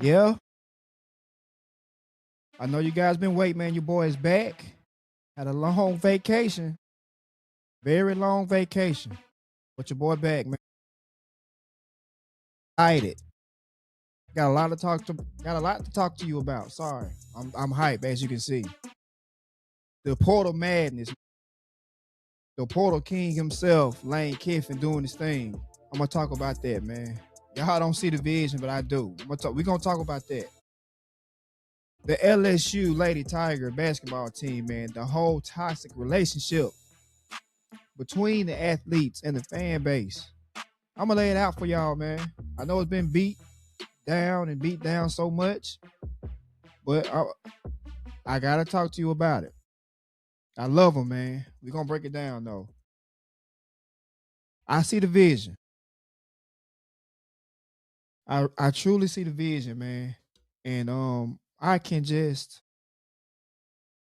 Yeah, I know you guys been waiting, man. Your boy is back. Had a long vacation, very long vacation. But your boy back, man. Excited. Got a lot to talk to you about. Sorry. I'm hype, as you can see. The Portal Madness. The Portal King himself, Lane Kiffin, doing his thing. I'm gonna talk about that, man. Y'all don't see the vision, but I do. We're gonna talk about that. The LSU Lady Tiger basketball team, man. The whole toxic relationship between the athletes and the fan base. I'm gonna lay it out for y'all, man. I know it's been beat down so much, but I gotta talk to you about it. I love them, man. We're gonna break it down though. I see the vision. I truly see the vision, man. And I can just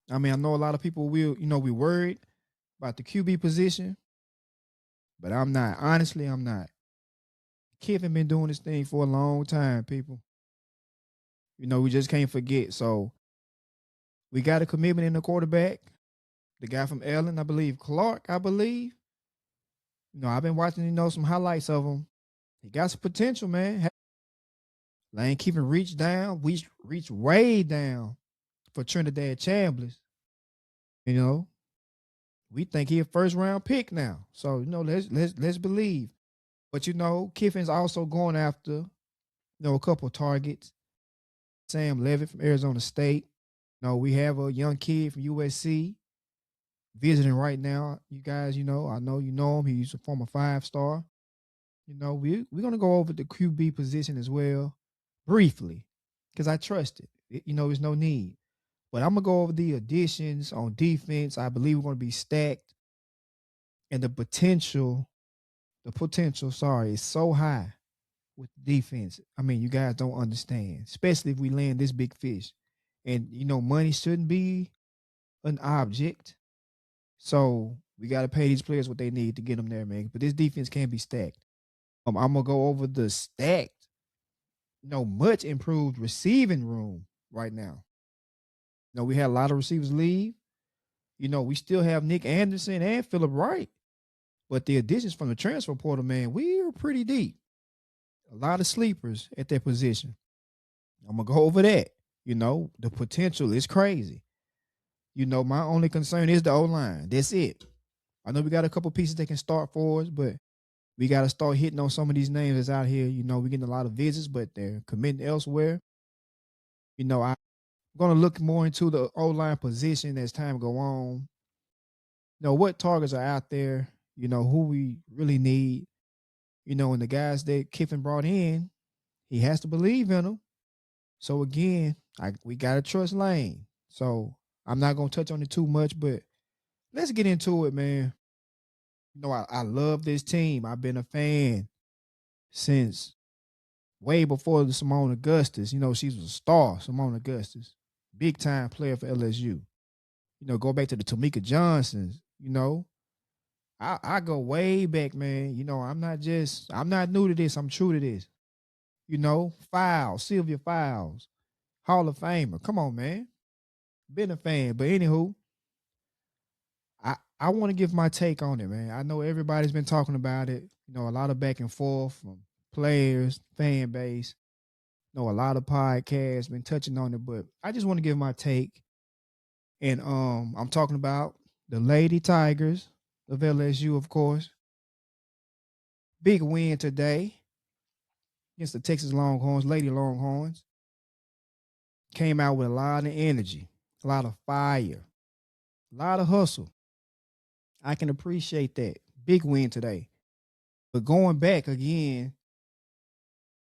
I know a lot of people will, we worried about the QB position, but I'm not. Honestly, I'm not. Kiffin been doing this thing for a long time, people. We just can't forget. So we got a commitment in the quarterback. The guy from Ellen, I believe, Clark, I believe. I've been watching, some highlights of him. He got some potential, man. Lane keeping reach way down for Trinidad Chambliss. You know, we think he a first round pick now. So, let's believe. But Kiffin's also going after, a couple targets. Sam Levitt from Arizona State. We have a young kid from USC visiting right now. You guys, I know you know him. He's a former 5-star. We're gonna go over the QB position as well, briefly, because I trust it. There's no need. But I'm gonna go over the additions on defense. I believe we're gonna be stacked, and the potential, sorry, is so high with defense. You guys don't understand, especially if we land this big fish. And money shouldn't be an object. So we got to pay these players what they need to get them there, man. But this defense can be stacked. I'm gonna go over the stacked, much improved receiving room right now. We had a lot of receivers leave. We still have Nick Anderson and Philip Wright, but the additions from the transfer portal, man, we're pretty deep. A lot of sleepers at that position. I'm gonna go over that. The potential is crazy. My only concern is the O line. That's it. I know we got a couple pieces that can start for us, but we got to start hitting on some of these names that's out here. We're getting a lot of visits, but they're committing elsewhere. I'm going to look more into the O line position as time go on. What targets are out there, who we really need, and the guys that Kiffin brought in, he has to believe in them. So again, we got to trust Lane. So I'm not going to touch on it too much, but let's get into it, man. I love this team. I've been a fan since way before the Simone Augustus. She was a star, Simone Augustus. Big time player for LSU. Go back to the Tamika Johnsons. I go way back, man. I'm not new to this. I'm true to this. Sylvia Files, Hall of Famer. Come on, man. Been a fan. But anywho, I want to give my take on it, man. I know everybody's been talking about it. A lot of back and forth from players, fan base. A lot of podcasts been touching on it, but I just want to give my take. And I'm talking about the Lady Tigers of LSU, of course. Big win today against the Texas Longhorns, Lady Longhorns. Came out with a lot of energy, a lot of fire, a lot of hustle. I can appreciate that. Big win today. But going back again,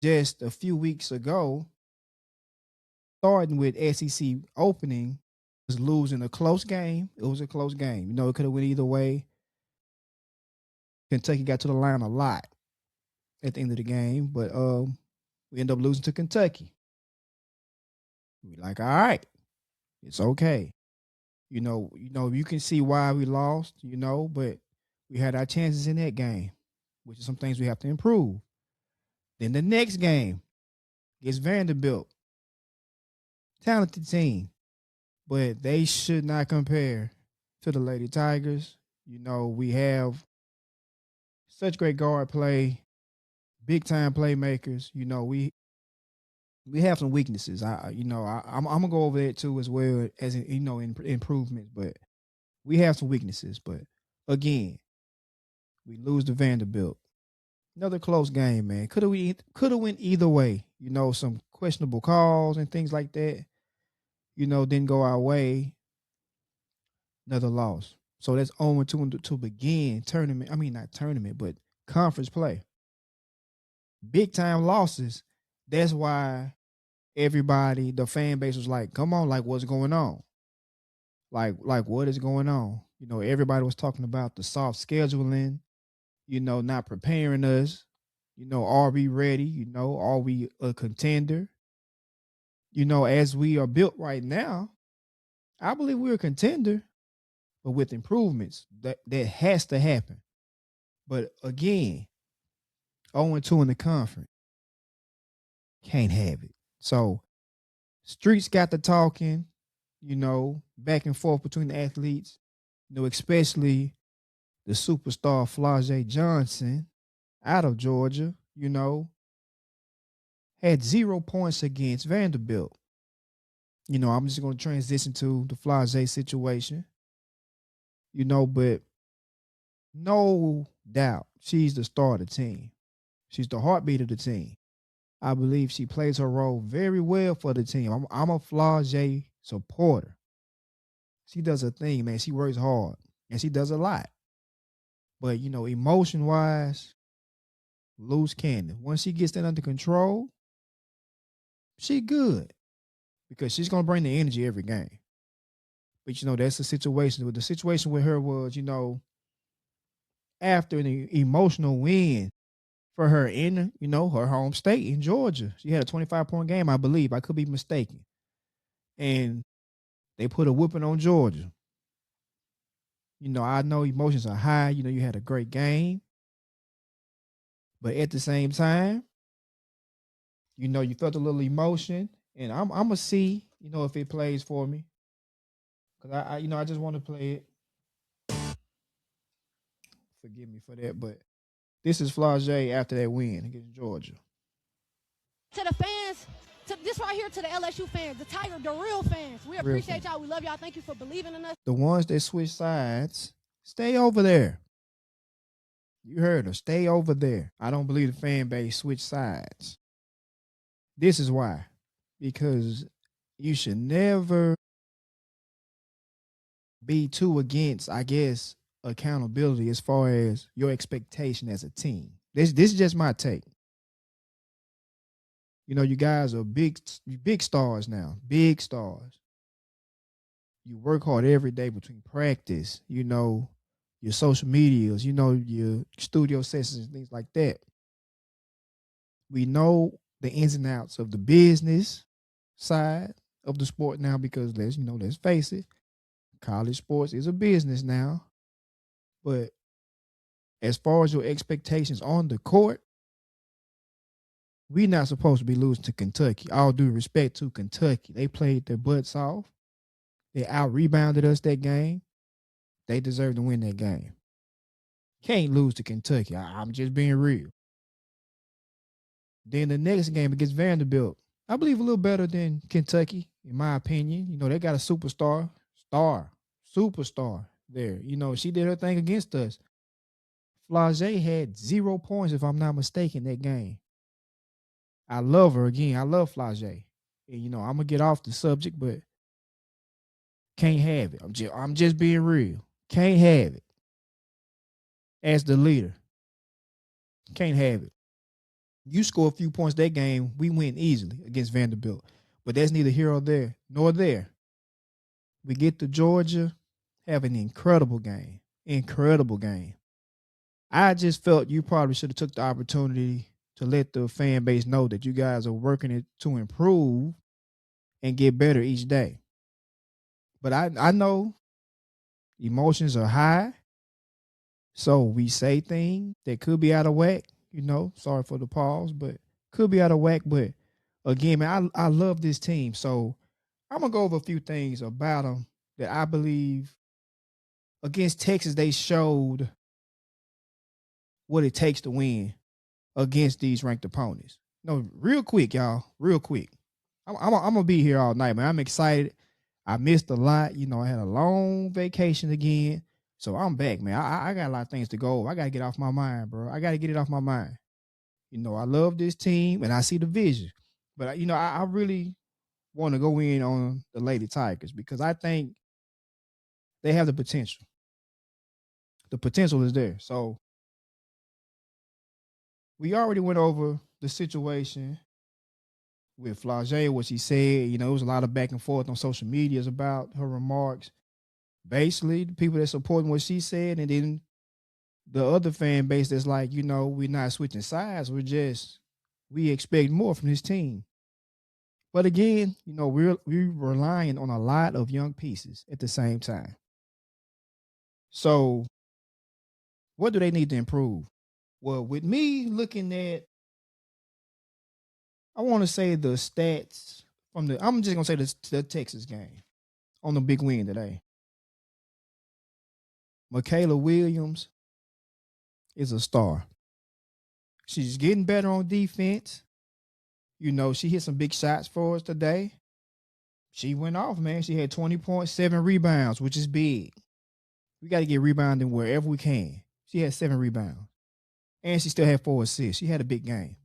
just a few weeks ago, starting with SEC opening, was losing a close game. It was a close game. It could have went either way. Kentucky got to the line a lot at the end of the game, but we end up losing to Kentucky. We like, all right, it's okay. You can see why we lost, but we had our chances in that game, which is some things we have to improve. Then the next game, Against Vanderbilt, talented team, but they should not compare to the Lady Tigers. We have such great guard play, big time playmakers. We have some weaknesses. I'm gonna go over that too as well as in improvements, but we have some weaknesses. But again, we lose to Vanderbilt. Another close game, man. Could have went either way. Some questionable calls and things like that. Didn't go our way. Another loss. So that's 0-2 to begin tournament. I mean, not tournament, but conference play. Big time losses. That's why everybody, the fan base was like, come on, like what's going on? Like what is going on? Everybody was talking about the soft scheduling, not preparing us. Are we ready? Are we a contender? As we are built right now, I believe we're a contender, but with improvements that has to happen. But again, 0-2 in the conference, can't have it. So streets got the talking, back and forth between the athletes, especially the superstar Flau'jae Johnson out of Georgia, had 0 points against Vanderbilt. I'm just going to transition to the Flau'jae situation, but no doubt she's the star of the team. She's the heartbeat of the team. I believe she plays her role very well for the team. I'm a Flau'jae supporter. She does her thing, man. She works hard, and she does a lot. But, emotion-wise, loose cannon. Once she gets that under control, she good because she's going to bring the energy every game. But, that's the situation. The situation with her was, after an emotional win for her in, her home state in Georgia. She had a 25-point game, I believe. I could be mistaken. And they put a whooping on Georgia. I know emotions are high. You had a great game. But at the same time, you felt a little emotion. And I'm going to see, if it plays for me. Because I just want to play it. Forgive me for that. But this is Flau'jae after that win against Georgia. To the fans, this right here to the LSU fans, the Tiger, the real fans. We appreciate y'all. We love y'all. Thank you for believing in us. The ones that switch sides, stay over there. You heard her. Stay over there. I don't believe the fan base switch sides. This is why. Because you should never be too against, I guess, accountability as far as your expectation as a team. This is just my take. You guys are big stars now. Big stars. You work hard every day between practice, your social medias, your studio sessions and things like that. We know the ins and outs of the business side of the sport now because let's face it, college sports is a business now. But as far as your expectations on the court, we're not supposed to be losing to Kentucky. All due respect to Kentucky. They played their butts off. They out-rebounded us that game. They deserve to win that game. Can't lose to Kentucky. I'm just being real. Then the next game against Vanderbilt, I believe a little better than Kentucky, in my opinion. They got a superstar there. She did her thing against us. Flau'jae had 0 points, if I'm not mistaken, that game. I love her again. I love Flau'jae. And, I'm going to get off the subject, but can't have it. I'm just being real. Can't have it. As the leader, can't have it. You score a few points that game, we win easily against Vanderbilt. But that's neither here nor there. We get to Georgia, have an incredible game. Incredible game. I just felt you probably should have took the opportunity to let the fan base know that you guys are working it to improve and get better each day. But I know emotions are high, so we say things that could be out of whack. Sorry for the pause, but could be out of whack. But Again, man, I love this team. So I'm gonna go over a few things about them that I believe against Texas they showed what it takes to win against these ranked opponents. No, real quick, y'all, real quick. I'm gonna be here all night, man. I'm excited. I missed a lot. You know, I had a long vacation again, so I'm back, man. I got a lot of things to go over. I gotta get off my mind, bro. I gotta get it off my mind. You know, I love this team and I see the vision, but you know, I really want to go in on the Lady Tigers because I think they have the potential. The potential is there. So we already went over the situation with Flage, what she said. You know, it was a lot of back and forth on social medias about her remarks. Basically, the people that supporting what she said, and then the other fan base that's like, you know, we're not switching sides. We expect more from this team. But again, you know, we're relying on a lot of young pieces at the same time. So what do they need to improve? Well, with me looking at, I want to say the stats from the, I'm just going to say the Texas game on the big win today. Michaela Williams is a star. She's getting better on defense. You know, she hit some big shots for us today. She went off, man. She had 20.7 rebounds, which is big. We got to get rebounding wherever we can. She had 7 rebounds. And she still had 4 assists. She had a big game.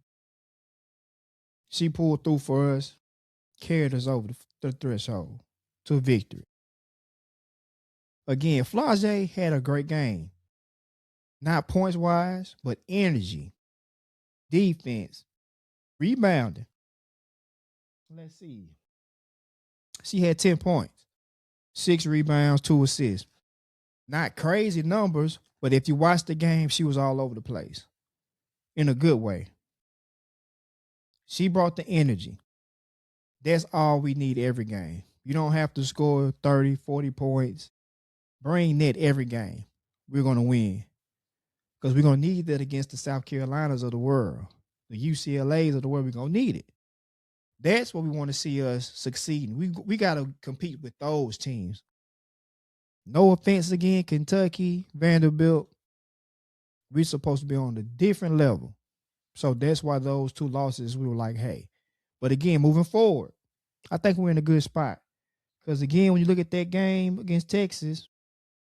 She pulled through for us, carried us over the threshold to victory. Again, Flage had a great game. Not points wise, but energy, defense, rebounding. Let's see. She had 10 points, 6 rebounds, 2 assists. Not crazy numbers, but if you watch the game, she was all over the place in a good way. She brought the energy. That's all we need every game. You don't have to score 30, 40 points. Bring that every game. We're going to win because we're going to need that against the South Carolinas of the world, the UCLAs of the world. We're going to need it. That's what we want to see us succeeding. We got to compete with those teams. No offense again, Kentucky, Vanderbilt. We're supposed to be on a different level. So that's why those 2 losses, we were like, hey. But again, moving forward, I think we're in a good spot. Because again, when you look at that game against Texas,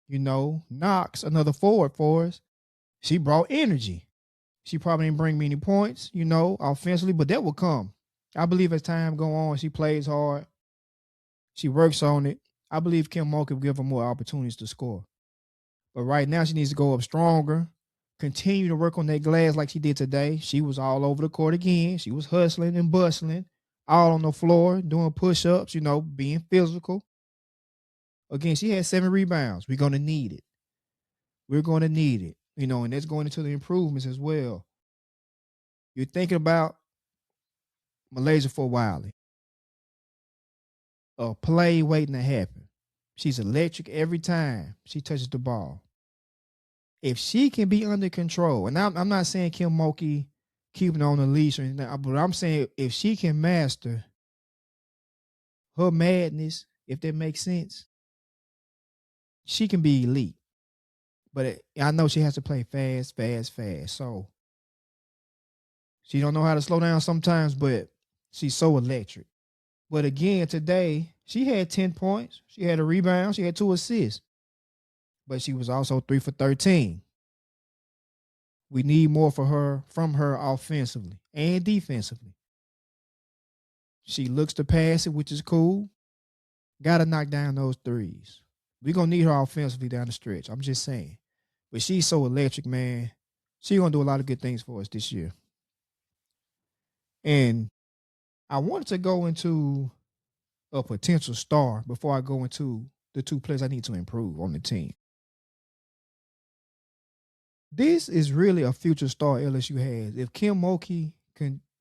you know, Knox, another forward for us, she brought energy. She probably didn't bring many points, you know, offensively, but that will come. I believe as time go on, she plays hard. She works on it. I believe Kim Mulkey will give her more opportunities to score. But right now, she needs to go up stronger, continue to work on that glass like she did today. She was all over the court again. She was hustling and bustling, all on the floor, doing push-ups, you know, being physical. Again, she had 7 rebounds. We're going to need it. We're going to need it, you know, and that's going into the improvements as well. You're thinking about Malaysia for Wiley, a play waiting to happen. She's electric every time she touches the ball. If she can be under control, and I'm not saying Kim Mulkey keeping her on the leash or anything, but I'm saying if she can master her madness, if that makes sense, she can be elite. But I know she has to play fast. So she don't know how to slow down sometimes, but she's so electric. But again, today, she had 10 points. She had a rebound. She had 2 assists. But she was also 3 for 13. We need more from her offensively and defensively. She looks to pass it, which is cool. Got to knock down those threes. We're going to need her offensively down the stretch. I'm just saying. But she's so electric, man. She's going to do a lot of good things for us this year. And I wanted to go into a potential star before I go into the 2 players I need to improve on the team. This is really a future star LSU has. If Kim Mulkey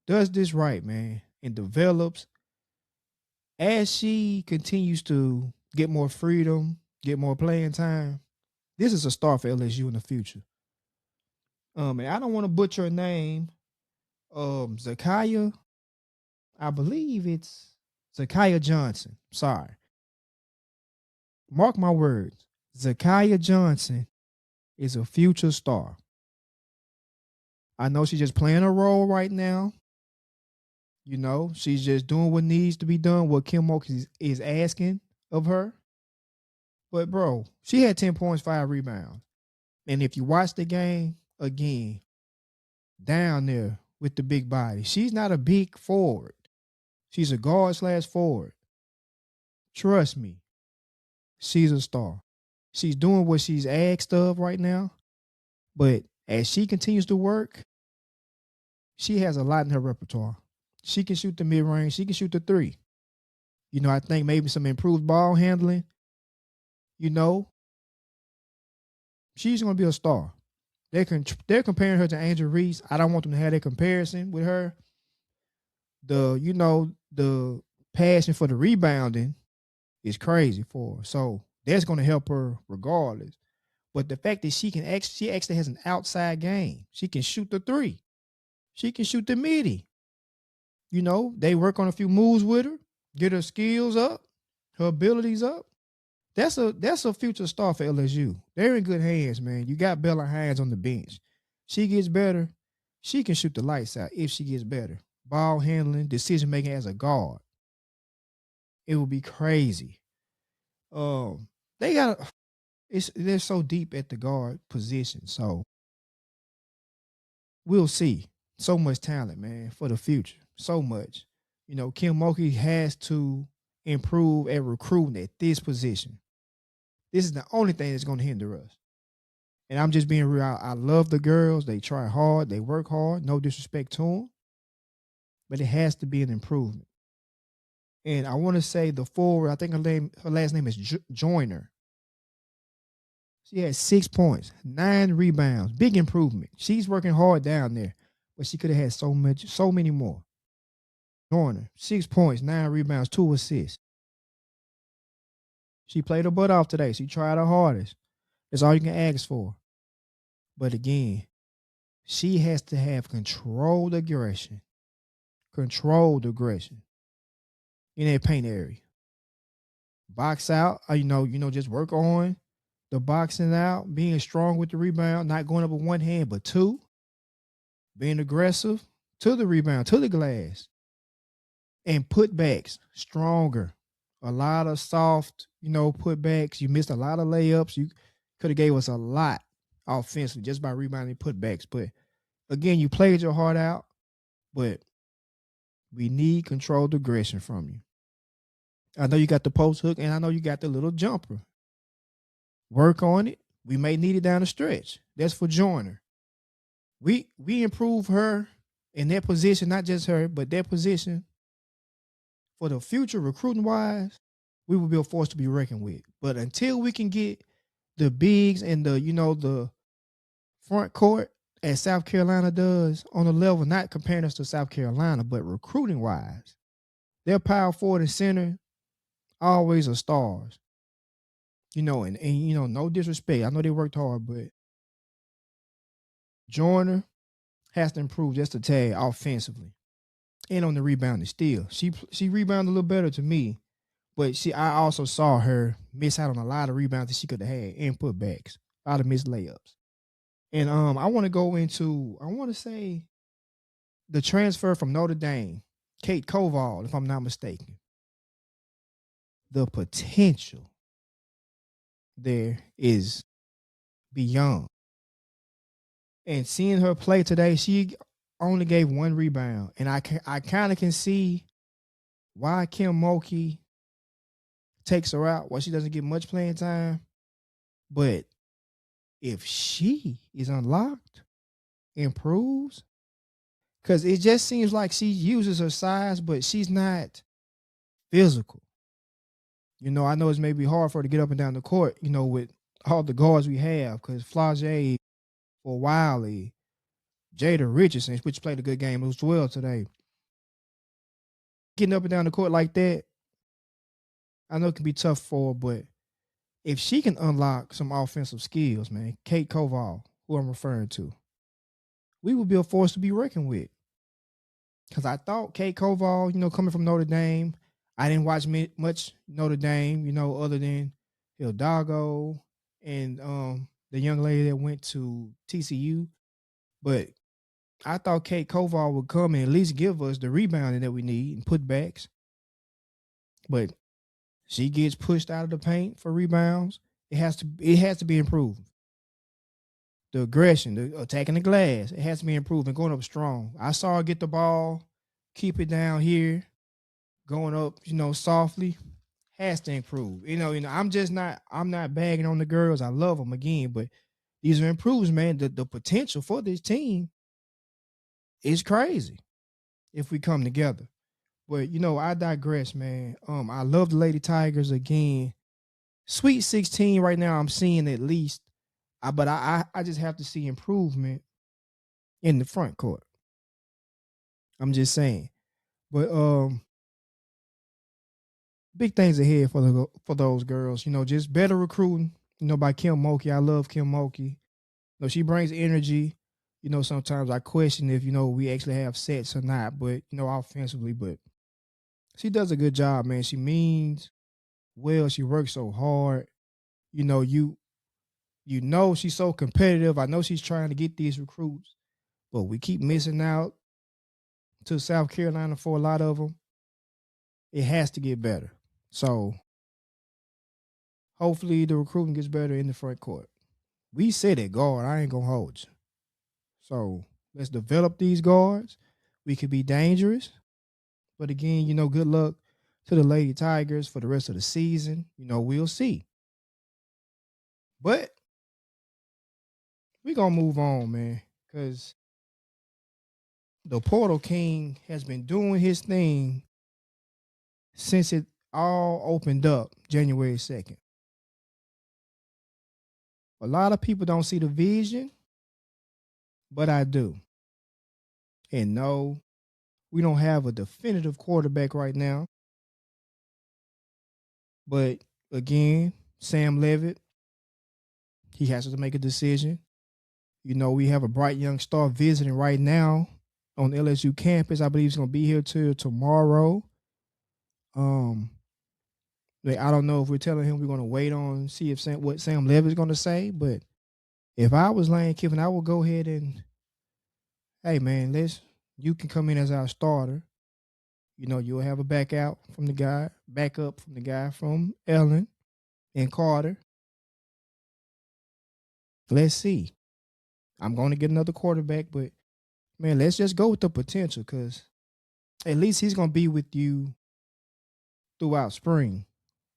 does this right, man, and develops as she continues to get more freedom, get more playing time, this is a star for LSU in the future. And I don't want to butcher her name. Zakaya. I believe it's Zakiya Johnson. Sorry. Mark my words. Zakiya Johnson is a future star. I know she's just playing a role right now. You know, she's just doing what needs to be done, what Kim Mulkey is asking of her. But bro, she had 10 points, 5 rebounds. And if you watch the game again, down there with the big body, she's not a big forward. She's a guard slash forward. Trust me, she's a star. She's doing what she's asked of right now. But as she continues to work, she has a lot in her repertoire. She can shoot the mid range. She can shoot the three. You know, I think maybe some improved ball handling. You know, she's going to be a star. They're comparing her to Angel Reese. I don't want them to have that comparison with her. The passion for the rebounding is crazy for her. So that's going to help her regardless. But the fact that she actually has an outside game. She can shoot the three. She can shoot the midi. You know, they work on a few moves with her, get her skills up, her abilities up. That's a future star for LSU. They're in good hands, man. You got Bella Hines on the bench. She gets better. She can shoot the lights out if she gets better. Ball handling, decision making as a guard. It would be crazy. They're so deep at the guard position. So we'll see. So much talent, man, for the future. So much. You know, Kim Mulkey has to improve at recruiting at this position. This is the only thing that's going to hinder us. And I'm just being real. I love the girls. They try hard. They work hard. No disrespect to them. But it has to be an improvement. And I want to say the forward, I think her last name is Joyner. She had 6 points, 9 rebounds. Big improvement. She's working hard down there. But she could have had so many more. Joyner, 6 points, 9 rebounds, 2 assists. She played her butt off today. She tried her hardest. That's all you can ask for. But again, she has to have controlled aggression. Controlled aggression in that paint area. Box out, just work on the boxing out, being strong with the rebound, not going up with one hand, but two. Being aggressive to the rebound, to the glass. And putbacks, stronger. A lot of soft, putbacks. You missed a lot of layups. You could have gave us a lot offensively just by rebounding putbacks. But again, you played your heart out, but we need controlled aggression from you. I know you got the post hook, and I know you got the little jumper. Work on it. We may need it down the stretch. That's for Joyner. We improve her in that position, not just her, but that position for the future recruiting-wise, we will be a force to be reckoned with. But until we can get the bigs and the front court as South Carolina does on the level, not comparing us to South Carolina, but recruiting-wise, their power forward and center always are stars. And no disrespect. I know they worked hard, but Joyner has to improve just a tad offensively. And on the rebounding still. She rebounded a little better to me, but I also saw her miss out on a lot of rebounds that she could have had and putbacks. A lot of missed layups. And I want to go into, say the transfer from Notre Dame, Kate Koval, if I'm not mistaken. The potential there is beyond. And seeing her play today, she only gave 1 rebound. And I kind of can see why Kim Mulkey takes her out, why she doesn't get much playing time. But if she is unlocked, improves, because it just seems like she uses her size, but she's not physical. I know it's maybe hard for her to get up and down the court, with all the guards we have, because Flau'jae or Wiley, Jada Richardson, which played a good game as well today. Getting up and down the court like that, I know it can be tough for her, but if she can unlock some offensive skills, man, Kate Koval, who I'm referring to, we will be a force to be reckoned with. because I thought Kate Koval, coming from Notre Dame, I didn't watch much Notre Dame, other than Hidalgo and the young lady that went to TCU. But I thought Kate Koval would come and at least give us the rebounding that we need and putbacks. But she gets pushed out of the paint for rebounds. It has to be improved. The aggression, the attacking the glass, it has to be improved and going up strong. I saw her get the ball, keep it down here, going up, softly. Has to improve. I'm not bagging on the girls. I love them again, but these are improvements, man. The potential for this team is crazy if we come together. But I digress, man. I love the Lady Tigers again. Sweet 16 right now, I'm seeing at least. But I just have to see improvement in the front court. I'm just saying. But big things ahead for those girls. Just better recruiting. By Kim Mulkey. I love Kim Mulkey. She brings energy. Sometimes I question if we actually have sets or not. But offensively, but she does a good job, man. She means well. She works so hard. You know you she's so competitive. I know she's trying to get these recruits, but we keep missing out to South Carolina for a lot of them. It has to get better. So hopefully the recruiting gets better in the front court. We said it, guard. I ain't gonna hold you. So let's develop these guards. We could be dangerous. But again, good luck to the Lady Tigers for the rest of the season. We'll see. But we're gonna move on, man. Cause the Portal King has been doing his thing since it all opened up January 2nd. A lot of people don't see the vision, but I do. And no, we don't have a definitive quarterback right now. But again, Sam Levitt, he has to make a decision. We have a bright young star visiting right now on the LSU campus. I believe he's going to be here till tomorrow. I don't know if we're telling him we're going to wait on see if what Sam Levitt's going to say, but if I was Lane Kiffin, I would go ahead and, hey man, you can come in as our starter. You'll have a backup from the guy from Ellen and Carter. Let's see. I'm going to get another quarterback, but man, let's just go with the potential because at least he's going to be with you throughout spring.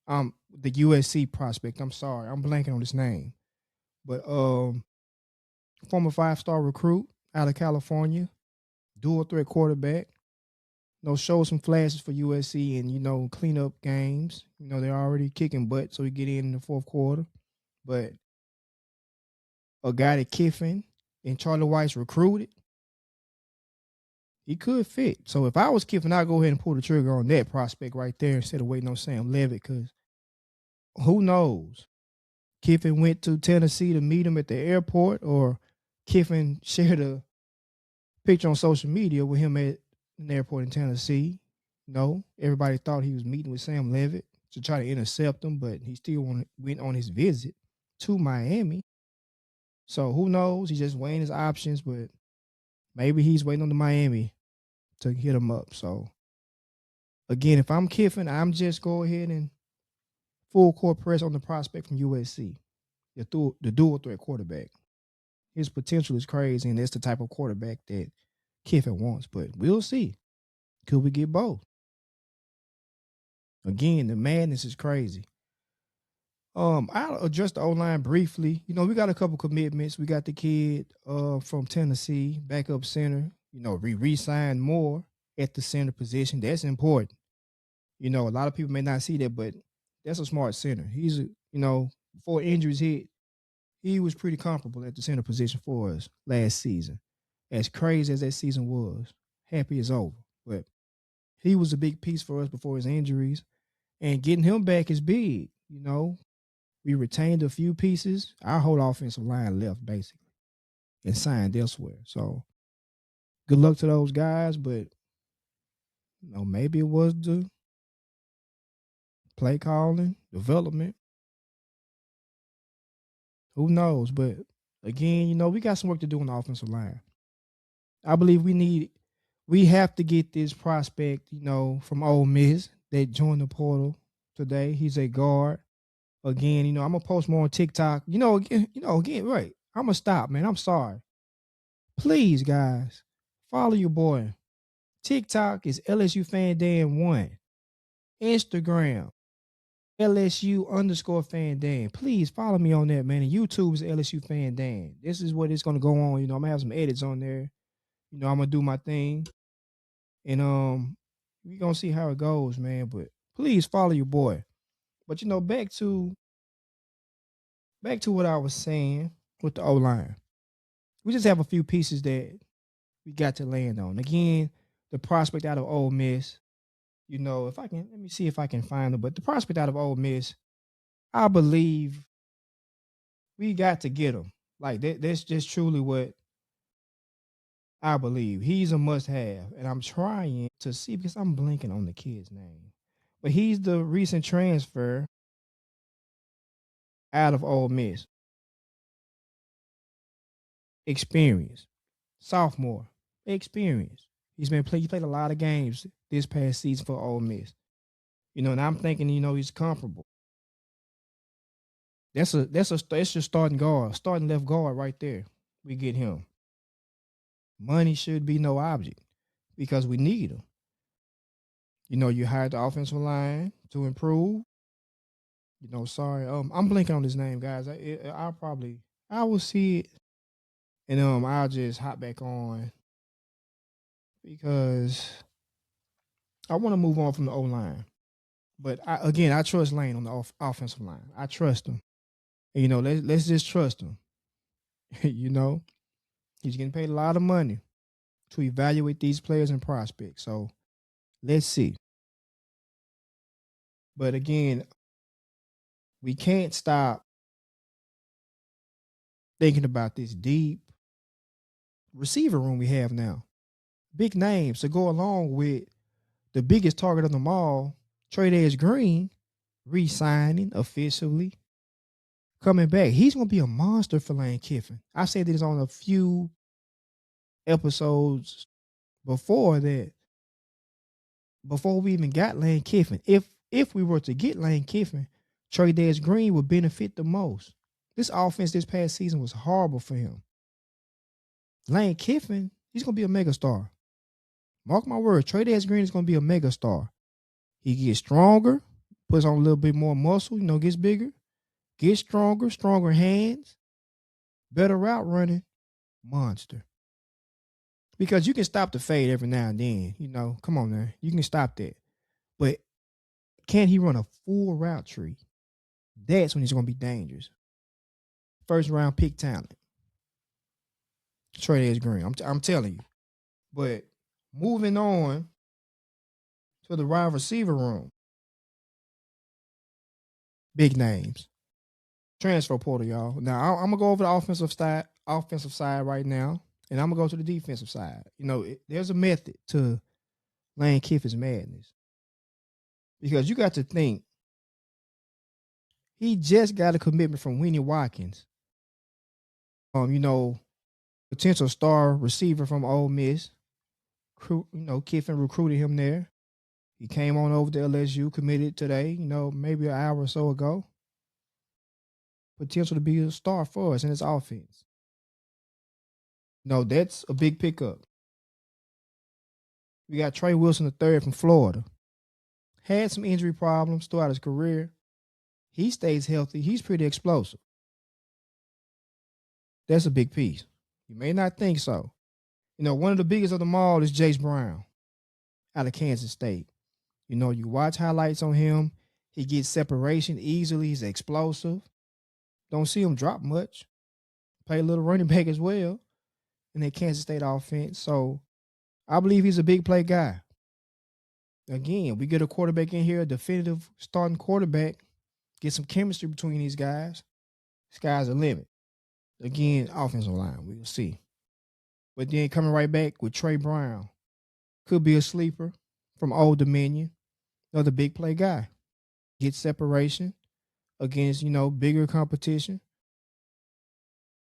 The USC prospect. I'm sorry, I'm blanking on his name, but former 5-star recruit out of California, dual threat quarterback. Show some flashes for USC and clean up games. They're already kicking butt, so we get in the fourth quarter. But a guy that Kiffin and Charlie Weiss recruited, he could fit. So if I was Kiffin, I'd go ahead and pull the trigger on that prospect right there instead of waiting on Sam Levitt, because who knows? Kiffin went to Tennessee to meet him at the airport, or Kiffin shared a picture on social media with him at an airport in Tennessee. Everybody thought he was meeting with Sam Levitt to try to intercept him, but he still went on his visit to Miami. So who knows? He's just weighing his options, but maybe he's waiting on the Miami to hit him up. So again, if I'm Kiffin, I'm just go ahead and full court press on the prospect from USC, the dual threat quarterback. His potential is crazy, and that's the type of quarterback that Kiffin wants. But we'll see. Could we get both? Again, the madness is crazy. I'll address the O-line briefly. We got a couple commitments. We got the kid from Tennessee, backup center. We re-signed Moore at the center position. That's important. A lot of people may not see that, but that's a smart center. He's, before injuries hit, he was pretty comparable at the center position for us last season. As crazy as that season was, happy is over. But he was a big piece for us before his injuries. And getting him back is big. We retained a few pieces. Our whole offensive line left, basically, and signed elsewhere. So good luck to those guys. But maybe it was the play calling, development. Who knows? But again, we got some work to do on the offensive line. I believe we have to get this prospect, from Ole Miss that joined the portal today. He's a guard. Again, I'm gonna post more on TikTok. Again, right. I'm gonna stop, man. I'm sorry. Please, guys, follow your boy. TikTok is LSU Fan Dan 1. Instagram, LSU _Fan Dan. Please follow me on that, man. And YouTube is LSU Fan Dan. This is what it's gonna go on. I'm gonna have some edits on there. I'm gonna do my thing. And we gonna see how it goes, man. But please follow your boy. But back to what I was saying with the O line. We just have a few pieces that we got to land on. Again, the prospect out of Ole Miss. If I can, let me see if I can find it. But the prospect out of Ole Miss, I believe we got to get him. Like that's just truly what I believe. He's a must-have, and I'm trying to see because I'm blinking on the kid's name. But he's the recent transfer out of Ole Miss. Experience, sophomore, experience. He played a lot of games this past season for Ole Miss. And I'm thinking, he's comparable. That's your starting guard, starting left guard right there. We get him. Money should be no object because we need him. You hired the offensive line to improve. Sorry, I'm blinking on his name, guys. I will see it, and I'll just hop back on because I want to move on from the O line. But I trust Lane on the offensive line. I trust him. And, let's just trust him. He's getting paid a lot of money to evaluate these players and prospects. So let's see. But again, we can't stop thinking about this deep receiver room we have now. Big names to go along with the biggest target of them all, Trey Green, re-signing officially, coming back. He's going to be a monster for Lane Kiffin. I said this on a few episodes before that. Before we even got Lane Kiffin, if we were to get Lane Kiffin, Trey Green would benefit the most. This offense this past season was horrible for him. Lane Kiffin, he's going to be a megastar. Mark my words, Trey Green is going to be a megastar. He gets stronger, puts on a little bit more muscle, gets bigger, gets stronger hands, better route running, monster. Because you can stop the fade every now and then, come on now, you can stop that. But can he run a full route tree? That's when he's going to be dangerous. First round pick talent. Trey Green, I'm telling you. But moving on to the wide receiver room. Big names. Transfer portal, y'all. Now I'm gonna go over the offensive side right now, and I'm gonna go to the defensive side. There's a method to Lane Kiffin's madness because you got to think he just got a commitment from Winnie Watkins. Potential star receiver from Ole Miss. Kiffin recruited him there. He came on over to LSU, committed today. Maybe an hour or so ago. Potential to be a star for us in this offense. That's a big pickup. We got Trey Wilson III from Florida. Had some injury problems throughout his career. He stays healthy. He's pretty explosive. That's a big piece. You may not think so. One of the biggest of them all is Jace Brown out of Kansas State. You watch highlights on him. He gets separation easily. He's explosive. Don't see him drop much. Play a little running back as well in that Kansas State offense. So I believe he's a big play guy. Again, we get a quarterback in here, a definitive starting quarterback, get some chemistry between these guys. Sky's the limit. Again, offensive line, we'll see. But then coming right back with Trey Brown. Could be a sleeper. from Old Dominion, another big play guy. Get separation against, bigger competition.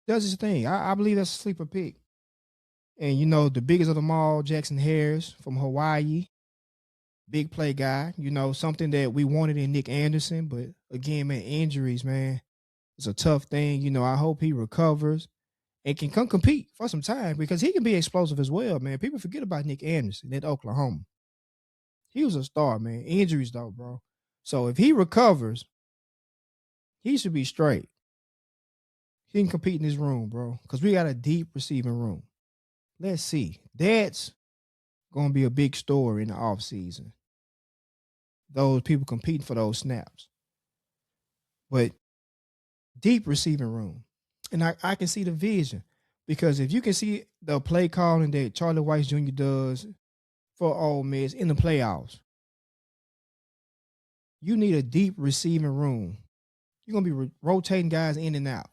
Does his thing. I believe that's a sleeper pick. And, the biggest of them all, Jackson Harris from Hawaii, big play guy, something that we wanted in Nick Anderson. But again, man, injuries, man, it's a tough thing. I hope he recovers and can come compete for some time because he can be explosive as well, man. People forget about Nick Anderson at Oklahoma. He was a star, man. Injuries, though, bro. So if he recovers, he should be straight. He can compete in this room, bro, because we got a deep receiving room. Let's see. That's going to be a big story in the offseason. Those people competing for those snaps. But deep receiving room. And I can see the vision. Because if you can see the play calling that Charlie Weiss Jr. does for Ole Miss in the playoffs, you need a deep receiving room. You're going to be rotating guys in and out.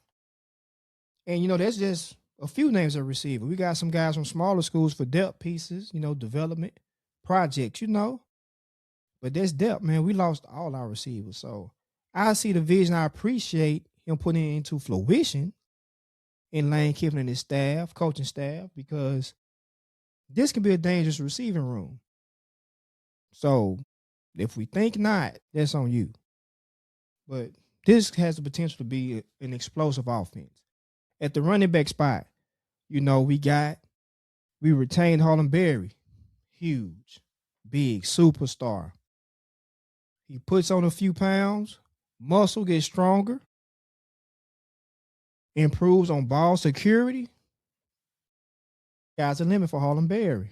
And, that's just a few names of receiver. We got some guys from smaller schools for depth pieces, development projects, But that's depth, man. We lost all our receivers. So I see the vision. I appreciate him putting it into fruition in Lane Kiffin and his staff, coaching staff, because this can be a dangerous receiving room. So if we think not, that's on you. But this has the potential to be an explosive offense. At the running back spot, we retained Harlem Berry. Huge, big, superstar. He puts on a few pounds, muscle gets stronger, improves on ball security. Sky's the limit for Harlem Berry.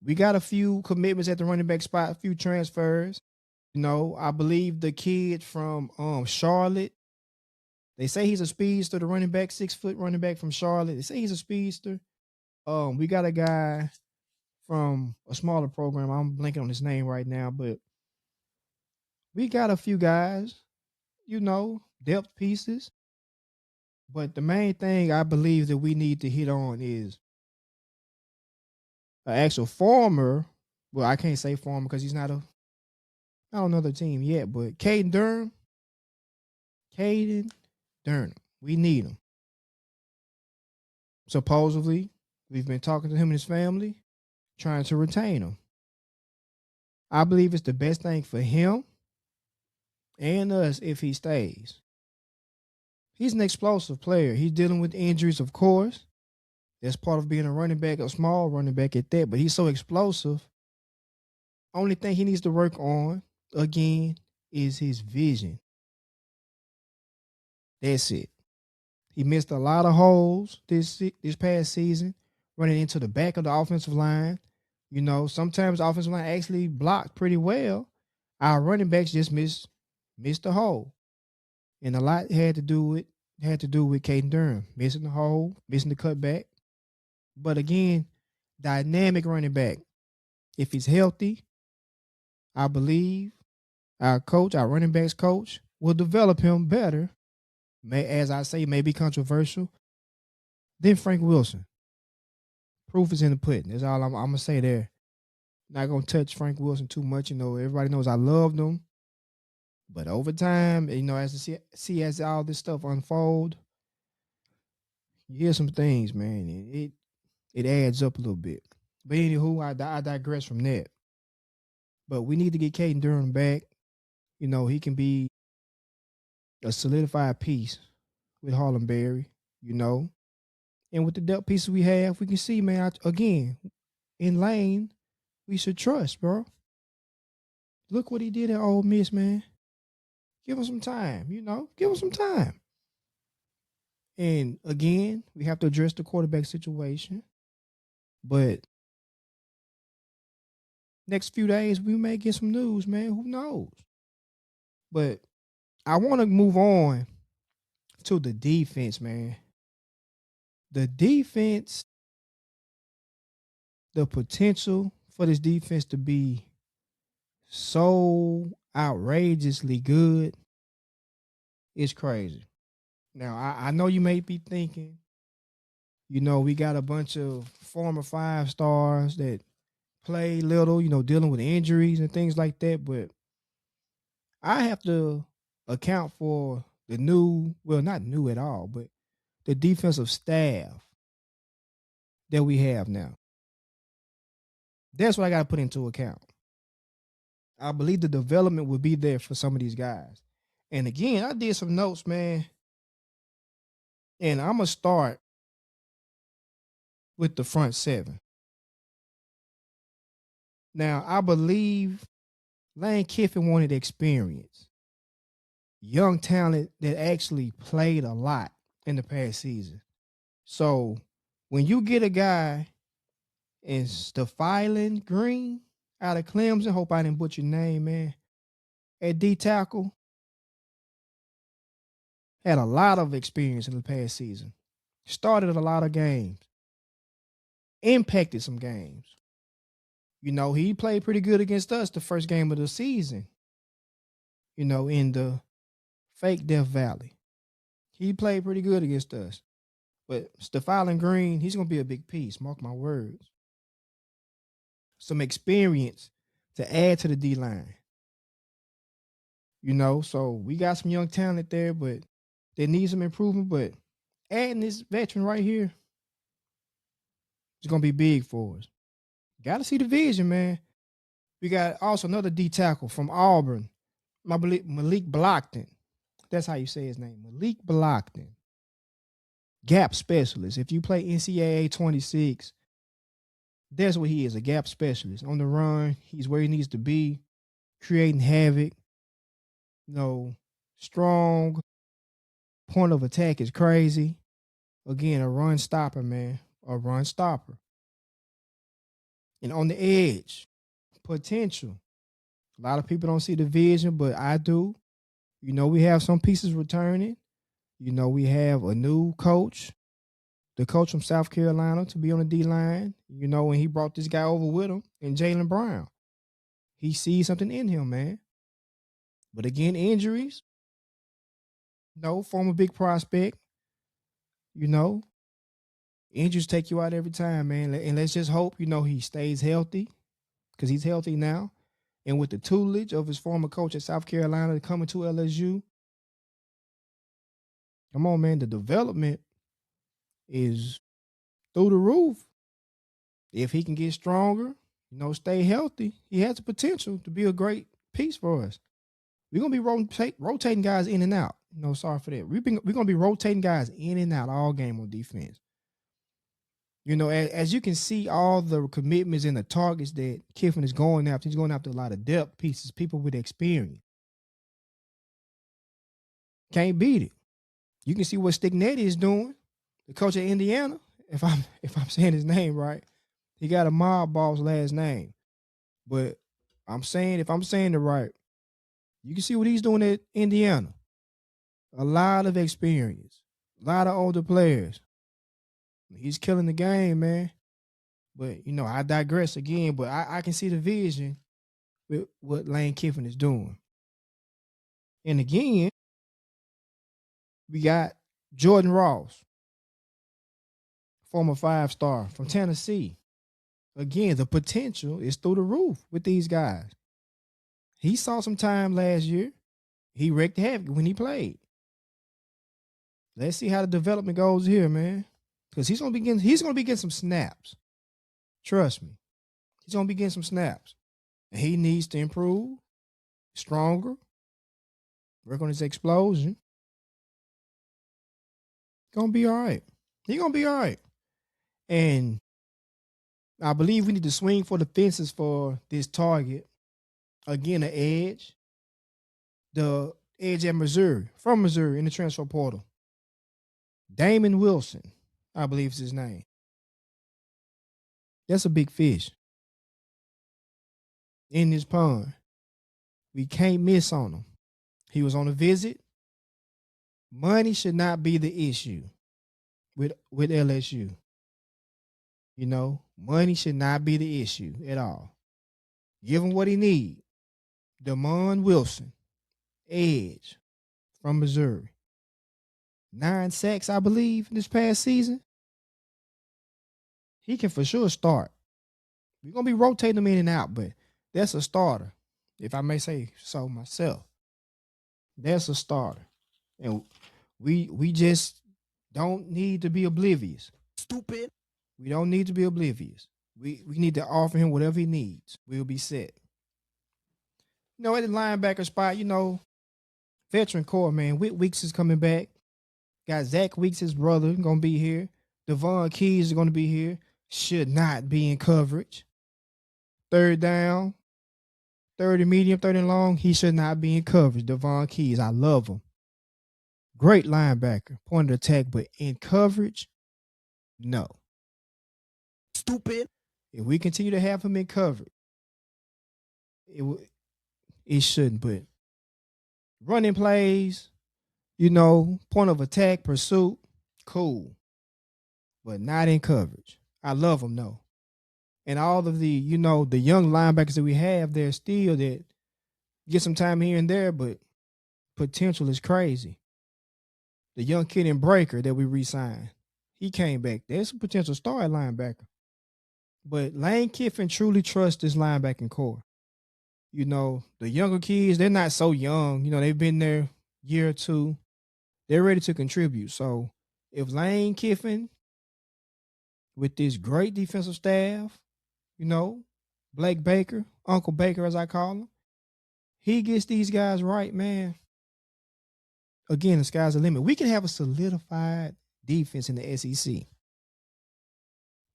We got a few commitments at the running back spot, a few transfers. I believe the kid from Charlotte, they say he's a speedster, the running back, 6-foot running back from Charlotte. They say he's a speedster. We got a guy from a smaller program. I'm blanking on his name right now, but we got a few guys, depth pieces. But the main thing I believe that we need to hit on is an actual former. Well, I can't say former because he's not on another team yet. But Caden Durham, we need him. Supposedly, we've been talking to him and his family, trying to retain him. I believe it's the best thing for him and us if he stays. He's an explosive player. He's dealing with injuries, of course. That's part of being a running back, a small running back at that. But he's so explosive. Only thing he needs to work on, again, is his vision. That's it. He missed a lot of holes this past season, running into the back of the offensive line. Sometimes the offensive line actually blocked pretty well. Our running backs just missed the hole. And a lot had to do with Caden Durham, missing the hole, missing the cutback. But again, dynamic running back. If he's healthy, I believe our running backs coach, will develop him better, as I say, may be controversial, than Frank Wilson. Proof is in the pudding. That's all I'm going to say there. Not going to touch Frank Wilson too much. Everybody knows I loved him. But over time, as all this stuff unfold, you hear some things, man. It adds up a little bit. But anywho, I digress from that. But we need to get Caden Durham back. He can be a solidified piece with Harlem Berry, And with the depth pieces we have, we can see, man, again, in Lane, we should trust, bro. Look what he did at Ole Miss, man. Give him some time, Give him some time. And again, we have to address the quarterback situation. But next few days, we may get some news, man. Who knows? But I want to move on to the defense, man. The defense, the potential for this defense to be so outrageously good is crazy. Now, I know you may be thinking, we got a bunch of former 5 stars that played little, dealing with injuries and things like that. But I have to account for the new, well, not new at all, but the defensive staff that we have now. That's what I got to put into account. I believe the development will be there for some of these guys. And again, I did some notes, man. And I'm going to start with the front seven. Now, I believe Lane Kiffin wanted experience. Young talent that actually played a lot in the past season. So when you get a guy in Stefan Green out of Clemson, hope I didn't butcher your name, man, at D tackle, had a lot of experience in the past season. Started a lot of games. Impacted some games. He played pretty good against us the first game of the season, in the fake Death Valley. He played pretty good against us. But Stefan Green, he's going to be a big piece, mark my words. Some experience to add to the D-line. So we got some young talent there, but they need some improvement. But adding this veteran right here is going to be big for us. Got to see the vision, man. We got also another D tackle from Auburn, Malik Blockton. That's how you say his name, Malik Blockton. Gap specialist. If you play NCAA 26, that's what he is, a gap specialist. On the run, he's where he needs to be, creating havoc. Strong. Point of attack is crazy. Again, a run stopper, man. A run stopper. And on the edge, potential. A lot of people don't see the vision, but I do. We have some pieces returning. We have a new coach, the coach from South Carolina, to be on the D-line. When he brought this guy over with him, and Jalen Brown. He sees something in him, man. But again, injuries. Former big prospect. Injuries take you out every time, man. And let's just hope, he stays healthy, because he's healthy now. And with the tutelage of his former coach at South Carolina coming to LSU, come on, man, the development is through the roof. If he can get stronger, stay healthy, he has the potential to be a great piece for us. We're going to be rotating guys in and out. Sorry for that. We're going to be rotating guys in and out all game on defense. As you can see, all the commitments and the targets that Kiffin is going after, he's going after a lot of depth pieces, people with experience. Can't beat it. You can see what Stignetti is doing. The coach at Indiana, if I'm saying his name right, he got a mob boss last name. But if I'm saying it right, you can see what he's doing at Indiana. A lot of experience, a lot of older players. He's killing the game, man. But, I digress again, but I can see the vision with what Lane Kiffin is doing. And again, we got Jordan Ross, former 5-star from Tennessee. Again, the potential is through the roof with these guys. He saw some time last year. He wreaked havoc when he played. Let's see how the development goes here, man. Because he's gonna be getting some snaps. Trust me. He's gonna be getting some snaps. And he needs to improve, stronger, work on his explosion. Gonna be all right. He's gonna be all right. And I believe we need to swing for the fences for this target. Again, the edge. The edge at Missouri, from Missouri in the transfer portal. Damon Wilson, I believe is his name. That's a big fish in this pond. We can't miss on him. He was on a visit. Money should not be the issue with LSU. Money should not be the issue at all. Give him what he needs. Damon Wilson, edge from Missouri. 9 sacks, I believe, this past season. He can for sure start. We're gonna be rotating them in and out, but that's a starter, if I may say so myself. That's a starter, and we just don't need to be oblivious. Stupid. We don't need to be oblivious. We need to offer him whatever he needs. We'll be set. At the linebacker spot, veteran core, man. Whit Weeks is coming back. Got Zach Weeks, his brother, gonna be here. Devon Keys is gonna be here. Should not be in coverage. Third down, 30 medium, 30 long. He should not be in coverage. Devon Keys, I love him. Great linebacker, point of attack, but in coverage, no. Stupid. If we continue to have him in coverage, it shouldn't. But running plays, point of attack, pursuit, cool, but not in coverage. I love him though. And all of the, the young linebackers that we have, they're still that get some time here and there, but potential is crazy. The young kid in Breaker that we re-signed, he came back. There's a potential star at linebacker. But Lane Kiffin truly trusts this linebacking core. The younger kids, they're not so young. They've been there a year or two. They're ready to contribute. So if Lane Kiffin, with this great defensive staff, Blake Baker, Uncle Baker as I call him, he gets these guys right, man. Again, the sky's the limit. We can have a solidified defense in the SEC.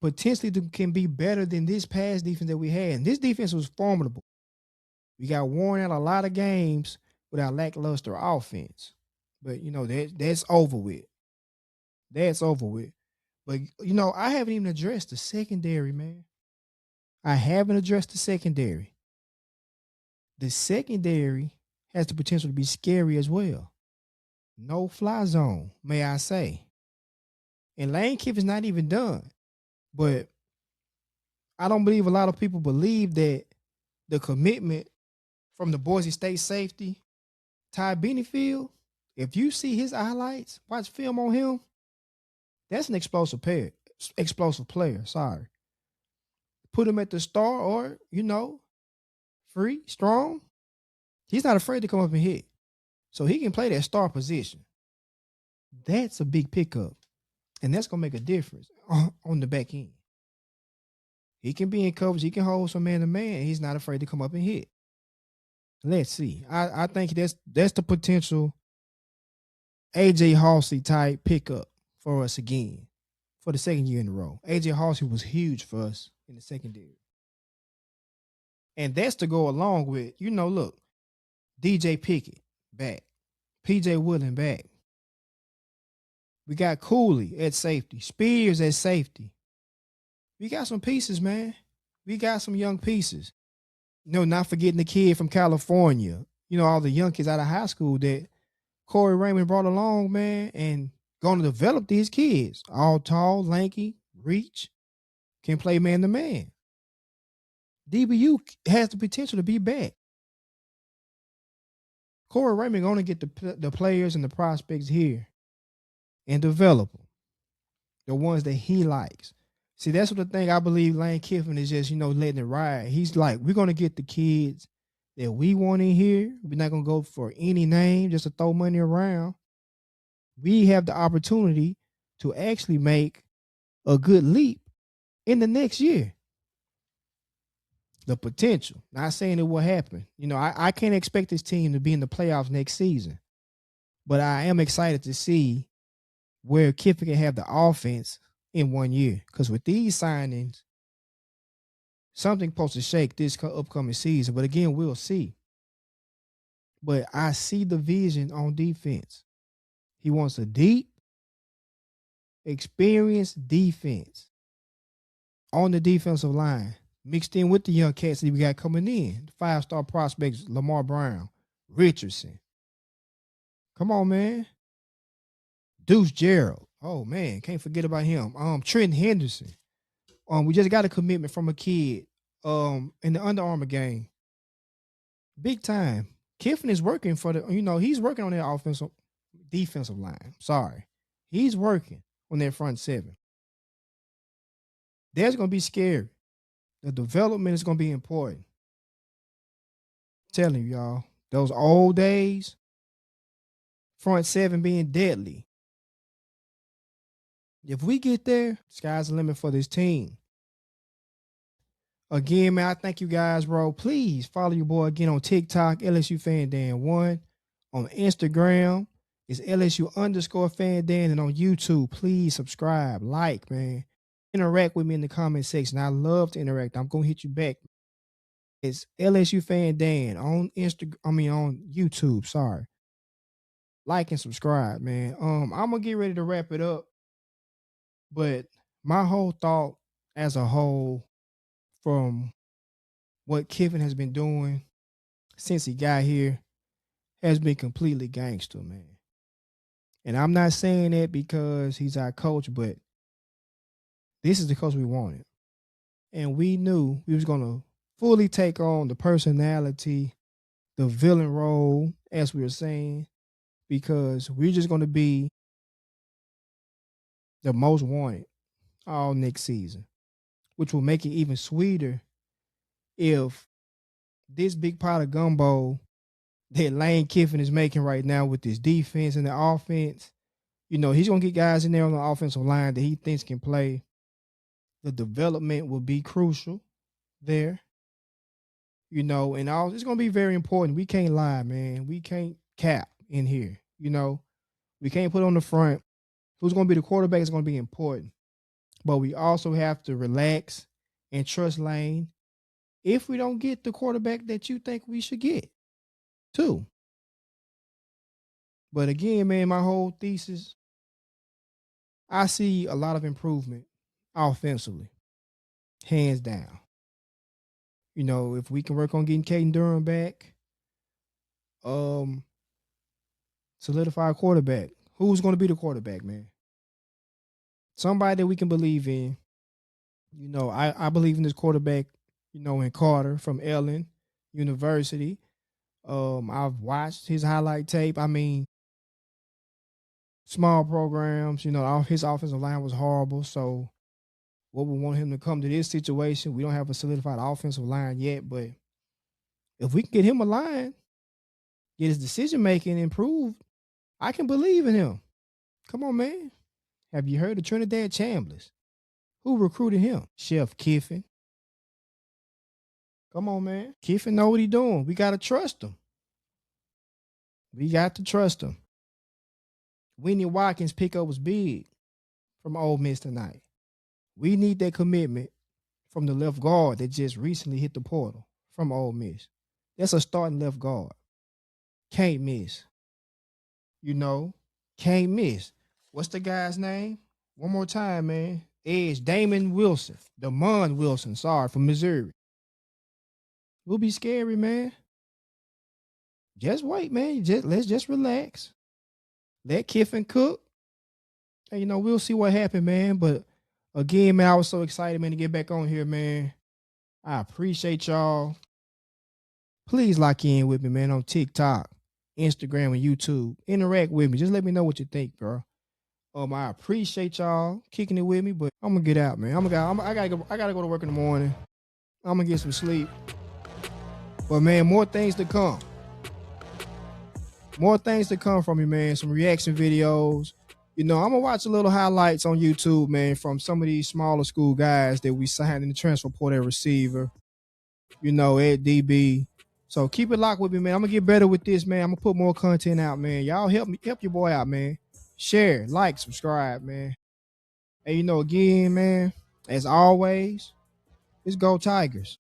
Potentially can be better than this past defense that we had. And this defense was formidable. We got worn out a lot of games with our lackluster offense. But, that's over with. That's over with. But, I haven't even addressed the secondary, man. I haven't addressed the secondary. The secondary has the potential to be scary as well. No fly zone, may I say. And Lane Kiffin's not even done. But I don't believe a lot of people believe that the commitment from the Boise State safety, Ty Benefield, if you see his highlights, watch film on him, that's an explosive player. Sorry. Put him at the star or, free, strong. He's not afraid to come up and hit. So he can play that star position. That's a big pickup. And that's going to make a difference on the back end. He can be in coverage. He can hold some man-to-man. He's not afraid to come up and hit. Let's see. I think that's the potential A.J. Halsey type pickup for us again for the second year in a row. A.J. Halsey was huge for us in the secondary. And that's to go along with, look, DJ Pickett back. P.J. Woolen back. We got Cooley at safety. Spears at safety. We got some pieces, man. We got some young pieces. Not forgetting the kid from California. All the young kids out of high school that Corey Raymond brought along, man, and going to develop these kids. All tall, lanky, reach, can play man-to-man. DBU has the potential to be back. Corey Raymond going to get the players and the prospects here and develop them, the ones that he likes. See, that's what the thing I believe Lane Kiffin is just, letting it ride. He's like, we're going to get the kids that we want in here. We're not going to go for any name just to throw money around. We have the opportunity to actually make a good leap in the next year. The potential. Not saying it will happen. I can't expect this team to be in the playoffs next season. But I am excited to see where Kiffin can have the offense in 1 year. Because with these signings, something supposed to shake this upcoming season. But again, we'll see. But I see the vision on defense. He wants a deep, experienced defense on the defensive line, mixed in with the young cats that we got coming in. 5-star prospects, Lamar Brown, Richardson. Come on, man. Deuce Gerald. Oh, man, can't forget about him. Trenton Henderson. We just got a commitment from a kid in the Under Armour game. Big time. Kiffin is working for he's working on that defensive line. Sorry. He's working on that front seven. That's going to be scary. The development is gonna be important. I'm telling you, y'all, those old days, front seven being deadly. If we get there, sky's the limit for this team. Again, man, I thank you guys, bro. Please follow your boy again on TikTok, LSU Fan Dan 1. On Instagram, it's LSU_Fan Dan. And on YouTube, please subscribe, like, man. Interact with me in the comment section. I love to interact. I'm going to hit you back. It's LSU Fan Dan on on YouTube. Sorry. Like and subscribe, man. I'm going to get ready to wrap it up. But my whole thought as a whole from what Kiffin has been doing since he got here has been completely gangster, man. And I'm not saying that because he's our coach, but this is the coach we wanted. And we knew we was going to fully take on the personality, the villain role, as we were saying, because we're just going to be the most wanted all next season, which will make it even sweeter if this big pot of gumbo that Lane Kiffin is making right now with this defense and the offense, you know, he's going to get guys in there on the offensive line that he thinks can play. The development will be crucial there, you know, and all it's going to be very important. We can't lie, man. We can't cap in here, you know. We can't put on the front. Who's going to be the quarterback is going to be important. But we also have to relax and trust Lane if we don't get the quarterback that you think we should get, too. But again, man, my whole thesis, I see a lot of improvement offensively, hands down. You know, if we can work on getting Caden Durham back, solidify a quarterback. Who's going to be the quarterback, man? Somebody that we can believe in. You know, I believe in this quarterback, you know, in Carter from Ellen University. I've watched his highlight tape. I mean, small programs, you know, his offensive line was horrible. So what we want him to come to this situation, we don't have a solidified offensive line yet, but if we can get him a line, get his decision making improved, I can believe in him. Come on, man. Have you heard of Trinidad Chambliss? Who recruited him? Chef Kiffin. Come on, man. Kiffin know what he doing. We got to trust him. We got to trust him. Winnie Watkins pickup was big from Ole Miss tonight. We need that commitment from the left guard that just recently hit the portal from Ole Miss. That's a starting left guard. Can't miss. You know, can't miss. What's the guy's name? One more time, man. Edge Damon Wilson. Damon Wilson, sorry, from Missouri. We'll be scary, man. Just wait, man. Let's just relax. Let Kiffin cook. And, you know, we'll see what happened, man. But again, man, I was so excited, man, to get back on here, man. I appreciate y'all. Please lock in with me, man, on TikTok, Instagram, and YouTube. Interact with me. Just let me know what you think, bro. I appreciate y'all kicking it with me, but I'm gonna get out, man. I gotta go to work in the morning. I'm gonna get some sleep. But man, more things to come. More things to come from me, man. Some reaction videos. You know, I'm gonna watch a little highlights on YouTube, man, from some of these smaller school guys that we signed in the transfer portal at receiver. You know, at DB. So keep it locked with me, man. I'm gonna get better with this, man. I'm gonna put more content out, man. Y'all help your boy out, man. Share, like, subscribe, man. And you know, again, man, as always, let's go Tigers.